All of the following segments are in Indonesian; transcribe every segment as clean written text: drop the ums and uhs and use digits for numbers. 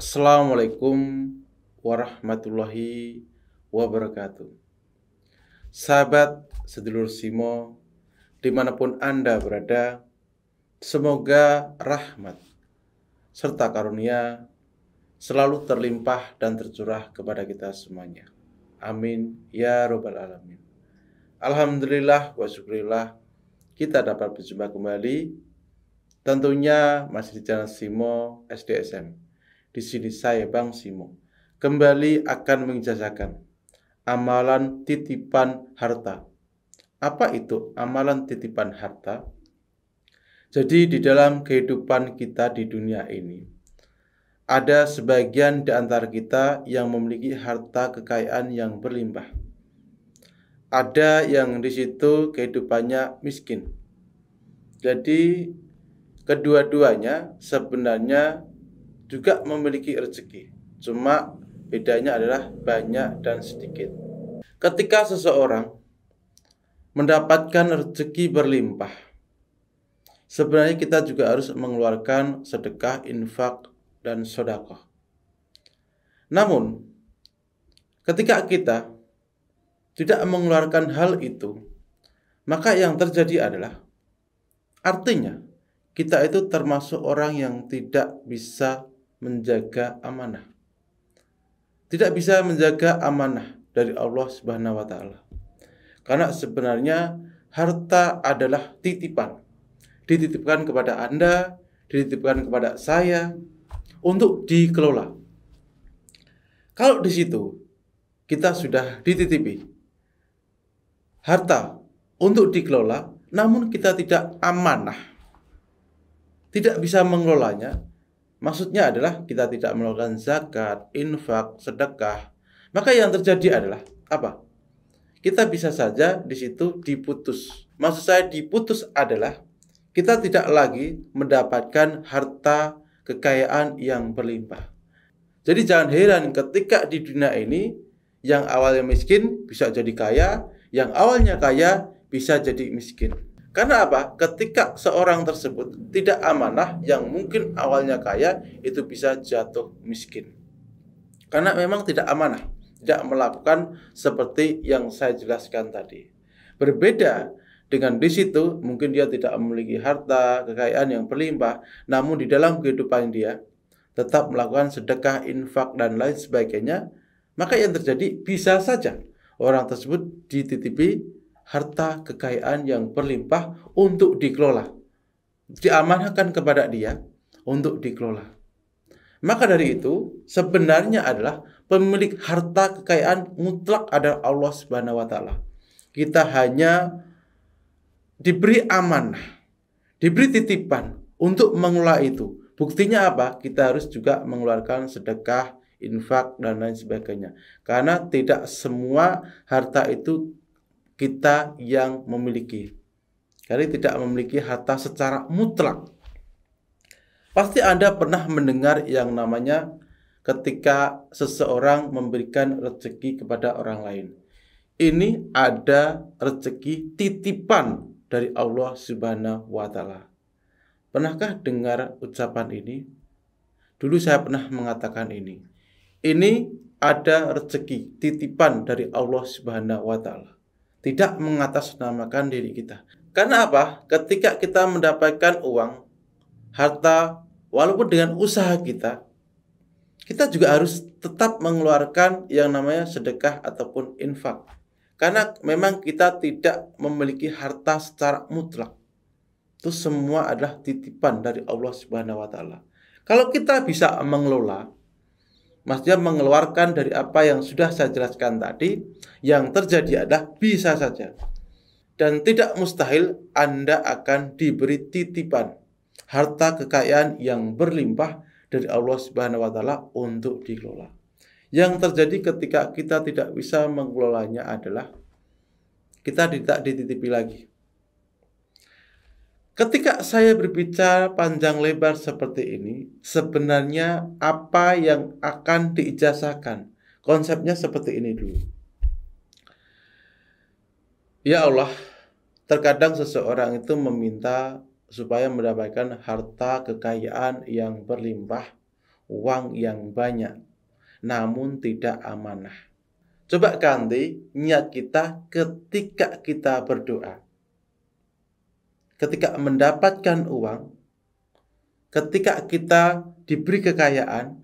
Assalamualaikum warahmatullahi wabarakatuh. Sahabat sedulur Simo, dimanapun Anda berada, semoga rahmat serta karunia selalu terlimpah dan tercurah kepada kita semuanya. Amin ya robbal alamin. Alhamdulillah wa syukurillah, kita dapat berjumpa kembali. Tentunya masih di channel Simo SDSM. Di sini saya Bang Simo kembali akan mengijazakan amalan titipan harta. Apa itu amalan titipan harta? Jadi di dalam kehidupan kita di dunia ini, ada sebagian di antara kita yang memiliki harta kekayaan yang berlimpah. Ada yang di situ kehidupannya miskin. Jadi kedua-duanya sebenarnya juga memiliki rezeki. Cuma bedanya adalah banyak dan sedikit. Ketika seseorang mendapatkan rezeki berlimpah, sebenarnya kita juga harus mengeluarkan sedekah, infak, dan sedekah. Namun, ketika kita tidak mengeluarkan hal itu, maka yang terjadi adalah artinya kita itu termasuk orang yang tidak bisa menjaga amanah. Tidak bisa menjaga amanah dari Allah Subhanahu wa taala. Karena sebenarnya harta adalah titipan. Dititipkan kepada Anda, dititipkan kepada saya untuk dikelola. Kalau di situ kita sudah dititipi harta untuk dikelola, namun kita tidak amanah, tidak bisa mengelolanya, maksudnya adalah kita tidak melakukan zakat, infak, sedekah, maka yang terjadi adalah apa? Kita bisa saja di situ diputus. Maksud saya diputus adalah kita tidak lagi mendapatkan harta kekayaan yang berlimpah. Jadi jangan heran ketika di dunia ini yang awalnya miskin bisa jadi kaya, yang awalnya kaya bisa jadi miskin. Karena apa? Ketika seorang tersebut tidak amanah, yang mungkin awalnya kaya itu bisa jatuh miskin. Karena memang tidak amanah, tidak melakukan seperti yang saya jelaskan tadi. Berbeda dengan di situ, mungkin dia tidak memiliki harta, kekayaan yang berlimpah, namun di dalam kehidupan dia tetap melakukan sedekah, infak, dan lain sebagainya, maka yang terjadi bisa saja orang tersebut dititipi harta kekayaan yang berlimpah untuk dikelola, diamanahkan kepada dia untuk dikelola. Maka dari itu sebenarnya adalah pemilik harta kekayaan mutlak adalah Allah Subhanahu wa taala. Kita hanya diberi amanah, diberi titipan untuk mengelola itu. Buktinya apa? Kita harus juga mengeluarkan sedekah, infak, dan lain sebagainya. Karena tidak semua harta itu kita yang memiliki. Karena tidak memiliki harta secara mutlak. Pasti Anda pernah mendengar yang namanya ketika seseorang memberikan rezeki kepada orang lain. Ini ada rezeki titipan dari Allah Subhanahu wa taala. Pernahkah dengar ucapan ini? Dulu saya pernah mengatakan ini. Ini ada rezeki titipan dari Allah Subhanahu wa taala. Tidak mengatasnamakan diri kita. Karena apa? Ketika kita mendapatkan uang, harta, walaupun dengan usaha kita juga harus tetap mengeluarkan yang namanya sedekah ataupun infak. Karena memang kita tidak memiliki harta secara mutlak. Itu semua adalah titipan dari Allah Subhanahu wa taala. Kalau kita bisa mengelola, maksudnya mengeluarkan dari apa yang sudah saya jelaskan tadi, yang terjadi adalah bisa saja dan tidak mustahil Anda akan diberi titipan harta kekayaan yang berlimpah dari Allah Subhanahu wa taala untuk dikelola. Yang terjadi ketika kita tidak bisa mengelolanya adalah kita tidak dititipi lagi. Ketika saya berbicara panjang lebar seperti ini, sebenarnya apa yang akan diijazahkan? Konsepnya seperti ini dulu. Ya Allah, terkadang seseorang itu meminta supaya mendapatkan harta kekayaan yang berlimpah uang yang banyak, namun tidak amanah. Coba ganti niat kita ketika kita berdoa. Ketika mendapatkan uang, ketika kita diberi kekayaan,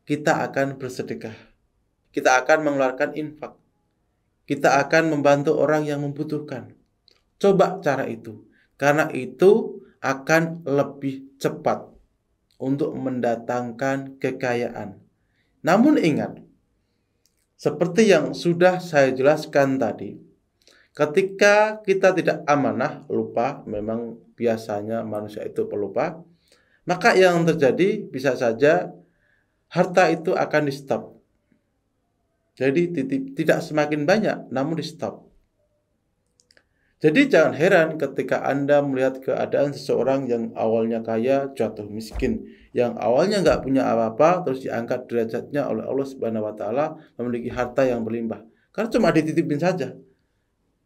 kita akan bersedekah. Kita akan mengeluarkan infak. Kita akan membantu orang yang membutuhkan. Coba cara itu. Karena itu akan lebih cepat untuk mendatangkan kekayaan. Namun ingat, seperti yang sudah saya jelaskan tadi, ketika kita tidak amanah, lupa, memang biasanya manusia itu pelupa, maka yang terjadi bisa saja harta itu akan di stop. Jadi tidak semakin banyak, namun di stop. Jadi jangan heran ketika Anda melihat keadaan seseorang yang awalnya kaya jatuh miskin, yang awalnya nggak punya apa-apa terus diangkat derajatnya oleh Allah Subhanahu wa taala memiliki harta yang berlimpah. Karena cuma dititipin saja.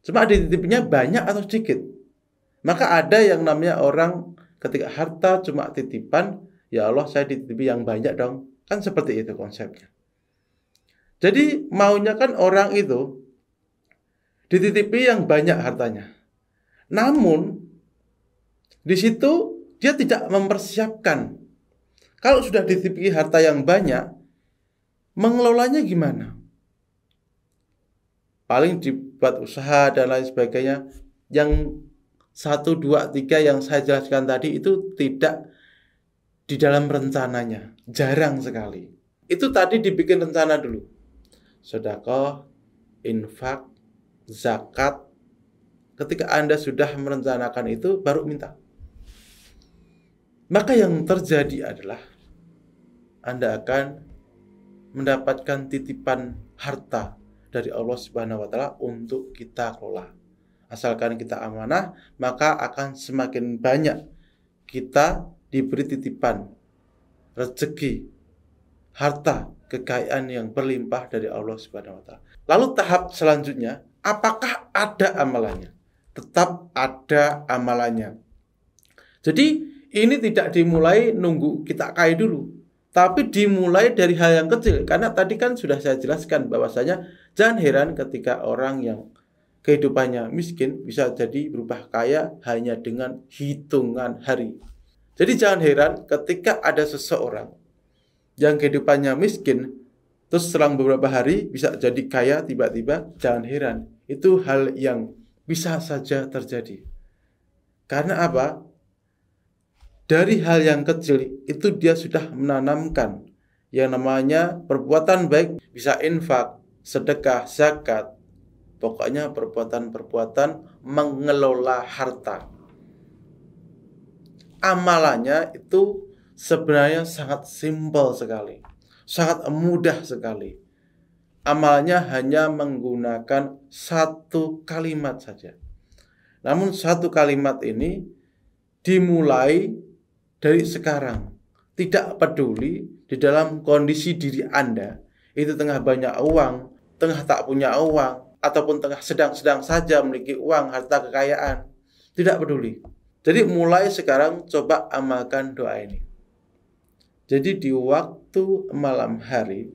Cuma dititipinnya banyak atau sedikit. Maka ada yang namanya orang ketika harta cuma titipan, ya Allah saya dititipi yang banyak dong. Kan seperti itu konsepnya. Jadi maunya kan orang itu dititipi yang banyak hartanya. Namun di situ dia tidak mempersiapkan. Kalau sudah dititipi harta yang banyak, mengelolanya gimana? Paling dibuat usaha dan lain sebagainya. Yang 1, 2, 3 yang saya jelaskan tadi itu tidak di dalam rencananya. Jarang sekali. Itu tadi dibikin rencana dulu. Sedekah, infak, zakat. Ketika Anda sudah merencanakan itu, baru minta. Maka yang terjadi adalah Anda akan mendapatkan titipan harta dari Allah Subhanahu wa taala untuk kita kelola. Asalkan kita amanah, maka akan semakin banyak kita diberi titipan rezeki, harta, kekayaan yang berlimpah dari Allah Subhanahu wa taala. Lalu tahap selanjutnya, apakah ada amalannya? Tetap ada amalannya. Jadi ini tidak dimulai nunggu kita kaya dulu, tapi dimulai dari hal yang kecil. Karena tadi kan sudah saya jelaskan bahwasanya jangan heran ketika orang yang kehidupannya miskin bisa jadi berubah kaya hanya dengan hitungan hari. Jadi jangan heran ketika ada seseorang yang kehidupannya miskin, terus selang beberapa hari bisa jadi kaya tiba-tiba, jangan heran. Itu hal yang bisa saja terjadi. Karena apa? Dari hal yang kecil itu dia sudah menanamkan yang namanya perbuatan baik, bisa infak, sedekah, zakat. Pokoknya perbuatan-perbuatan mengelola harta. Amalannya itu sebenarnya sangat simpel sekali. Sangat mudah sekali. Amalnya hanya menggunakan satu kalimat saja. Namun satu kalimat ini dimulai dari sekarang. Tidak peduli di dalam kondisi diri Anda itu tengah banyak uang, tengah tak punya uang, ataupun tengah sedang-sedang saja memiliki uang, harta kekayaan. Tidak peduli. Jadi mulai sekarang coba amalkan doa ini. Jadi di waktu malam hari,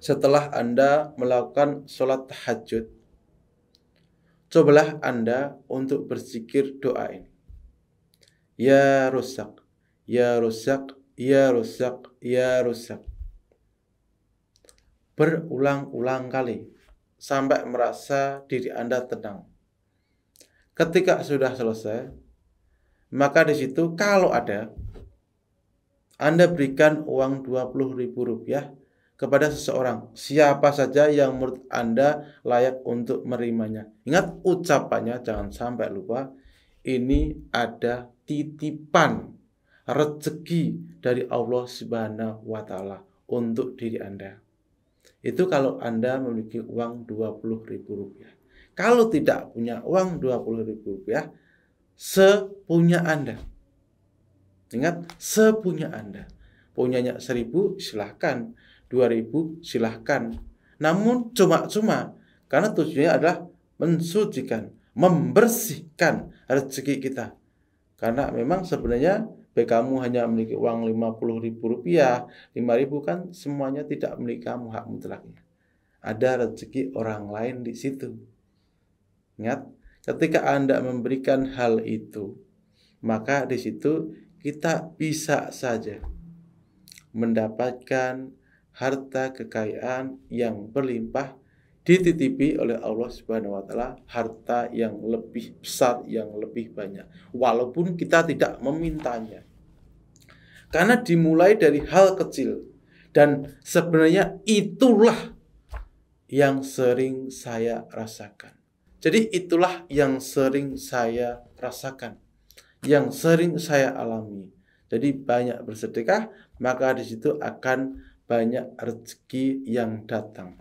setelah Anda melakukan sholat tahajud, cobalah Anda untuk berzikir doa ini. Ya Rusak, Ya Rusak, Ya Rusak, Ya Rusak. Berulang-ulang kali sampai merasa diri Anda tenang. Ketika sudah selesai, maka di situ kalau ada, Anda berikan uang Rp20.000 kepada seseorang, siapa saja yang menurut Anda layak untuk menerimanya. Ingat ucapannya, jangan sampai lupa. Ini ada titipan rezeki dari Allah Subhanahu wa taala untuk diri Anda. Itu kalau Anda memiliki uang Rp20.000. Kalau tidak punya uang Rp20.000, sepunya Anda. Ingat, sepunya Anda. Punyanya 1.000 silahkan, 2.000 silahkan. Namun cuma-cuma, karena tujuannya adalah mensucikan, membersihkan rezeki kita. Karena memang sebenarnya baik kamu hanya memiliki uang Rp50.000, 5.000 kan semuanya tidak memiliki kamu hak mutlaknya. Ada rezeki orang lain di situ. Ingat, ketika Anda memberikan hal itu, maka di situ kita bisa saja mendapatkan harta kekayaan yang berlimpah, dititipi oleh Allah Subhanahu wa taala, harta yang lebih besar, yang lebih banyak, walaupun kita tidak memintanya. Karena dimulai dari hal kecil, dan sebenarnya itulah yang sering saya rasakan. Jadi itulah yang sering saya rasakan, yang sering saya alami. Jadi banyak bersedekah, maka di situ akan banyak rezeki yang datang.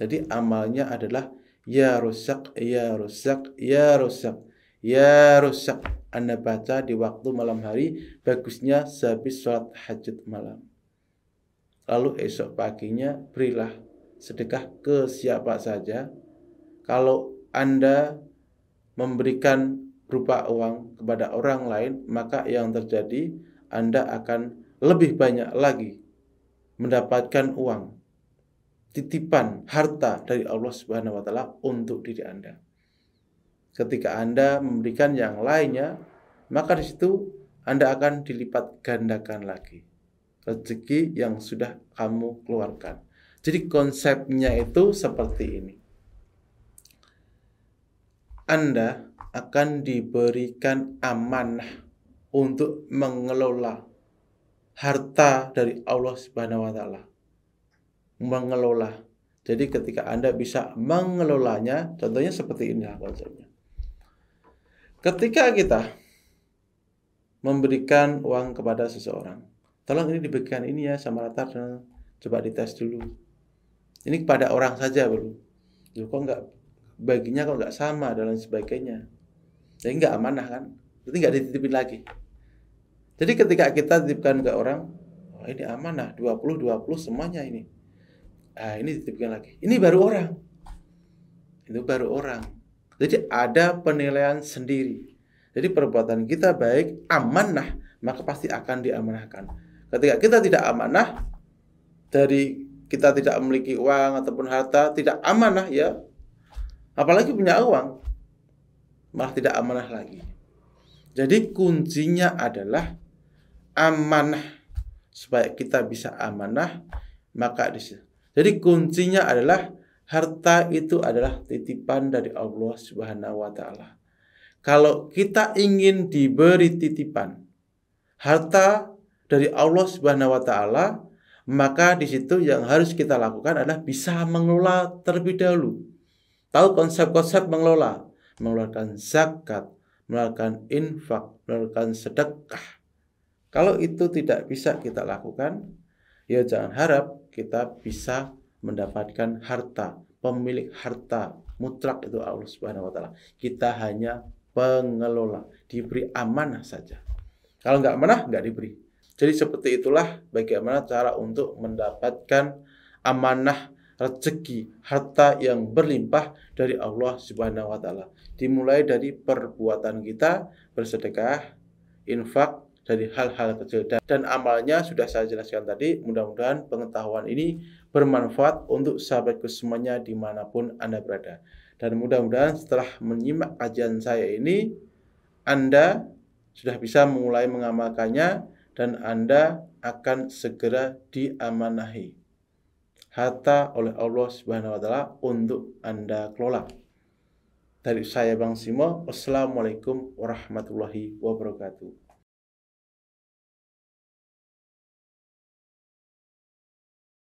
Jadi amalnya adalah ya rusak, ya rusak, ya rusak, ya rusak. Anda baca di waktu malam hari, bagusnya sehabis sholat hajat malam. Lalu esok paginya berilah sedekah ke siapa saja. Kalau Anda memberikan berupa uang kepada orang lain, maka yang terjadi Anda akan lebih banyak lagi mendapatkan uang, titipan harta dari Allah Subhanahu wa taala untuk diri Anda. Ketika Anda memberikan yang lainnya, maka di situ Anda akan dilipat gandakan lagi rezeki yang sudah kamu keluarkan. Jadi konsepnya itu seperti ini. Anda akan diberikan amanah untuk mengelola harta dari Allah Subhanahu wa taala. Mengelola. Jadi ketika Anda bisa mengelolanya, contohnya seperti ini konsepnya. Ketika kita memberikan uang kepada seseorang, tolong ini diberikan ini ya sama latar, coba dites dulu. Ini kepada orang saja baru. Loh, kok enggak baginya kok enggak sama dan lain sebagainya. Jadi enggak amanah kan? Berarti enggak dititipin lagi. Jadi ketika kita titipkan ke orang, oh ini amanah 20 semuanya ini. Ah, ini dititipkan lagi. Ini baru orang. Itu baru orang. Jadi ada penilaian sendiri. Jadi perbuatan kita baik, amanah, maka pasti akan diamanahkan. Ketika kita tidak amanah, dari kita tidak memiliki uang ataupun harta, tidak amanah ya, apalagi punya uang, malah tidak amanah lagi. Jadi kuncinya adalah amanah. Supaya kita bisa amanah, maka jadi kuncinya adalah harta itu adalah titipan dari Allah Subhanahu wa taala. Kalau kita ingin diberi titipan harta dari Allah Subhanahu wa taala, maka di situ yang harus kita lakukan adalah bisa mengelola terlebih dahulu. Tahu konsep-konsep mengelola, mengeluarkan zakat, mengeluarkan infak, mengeluarkan sedekah. Kalau itu tidak bisa kita lakukan, ya jangan harap kita bisa mendapatkan harta. Pemilik harta mutlak itu Allah Subhanahu wa taala. Kita hanya pengelola, diberi amanah saja. Kalau nggak amanah, nggak diberi. Jadi seperti itulah bagaimana cara untuk mendapatkan amanah rezeki, harta yang berlimpah dari Allah Subhanahu wa taala. Dimulai dari perbuatan kita, bersedekah, infak, dari hal-hal kecil, dan amalnya sudah saya jelaskan tadi. Mudah-mudahan pengetahuan ini bermanfaat untuk sahabatku semuanya dimanapun Anda berada. Dan mudah-mudahan setelah menyimak kajian saya ini, Anda sudah bisa mulai mengamalkannya dan Anda akan segera diamanahi harta oleh Allah Subhanahu wa taala untuk Anda kelola. Dari saya Bang Simo, wassalamualaikum warahmatullahi wabarakatuh.